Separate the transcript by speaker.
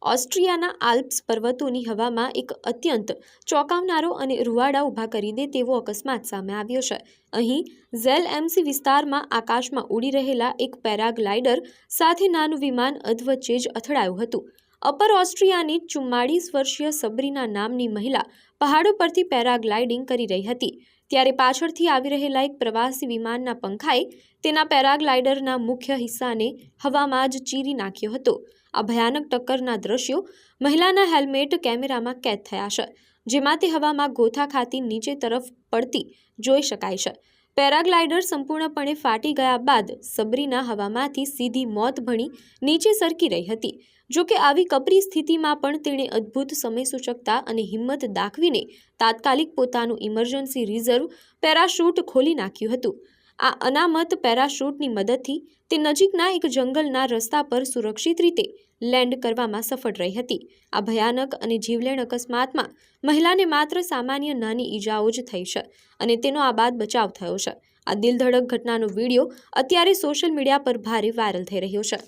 Speaker 1: ઓસ્ટ્રિયાના Alps પર્વતોની હવામાં એક અત્યંત ચોંકાવનારો અને રૂવાડા ઊભા કરી દે તેવો અકસ્માત સામે આવ્યો છે। અહીં ઝેલએમસી વિસ્તારમાં આકાશમાં ઉડી રહેલા એક પેરાગ્લાઇડર સાથે નાનું વિમાન અધવચ્ચે જ અથડાયું હતું। અપર ઓસ્ટ્રિયાની 44 વર્ષીય સબરીના નામની મહિલા પહાડો પરથી પેરાગ્લાઇડિંગ કરી રહી હતી ત્યારે પાછળથી આવી રહેલા એક પ્રવાસી વિમાનના પંખાએ તેના પેરાગ્લાઇડરના મુખ્ય હિસ્સાને હવામાં જ ચીરી નાખ્યો હતો। આ ભયાનક ટક્કરના દ્રશ્યો મહિલાના હેલ્મેટ કેમેરામાં કેદ થયા છે, જેમાં તે હવામાં ગોથા ખાતી નીચે તરફ પડતી જોઈ શકાય છે। પેરાગ્લાઇડર સંપૂર્ણપણે ફાટી ગયા બાદ સબરીના હવામાંથી સીધી મોત ભણી નીચે સરકી રહી હતી। જોકે આવી કપરી સ્થિતિમાં પણ તેણે અદ્ભુત સમયસૂચકતા અને હિંમત દાખવીને તાત્કાલિક પોતાનું ઇમરજન્સી રિઝર્વ પેરાશૂટ ખોલી નાખ્યું હતું। આ અનામત પેરાશૂટની મદદથી તે નજીકના એક જંગલના રસ્તા પર સુરક્ષિત રીતે લેન્ડ કરવામાં સફળ રહી હતી। આ ભયાનક અને જીવલેણ અકસ્માતમાં મહિલાને માત્ર સામાન્ય નાની ઈજાઓ જ થઈ છે અને તેનો આબાદ બચાવ થયો છે। આ દિલધડક ઘટનાનો વિડીયો અત્યારે સોશિયલ મીડિયા પર ભારે વાયરલ થઈ રહ્યો છે।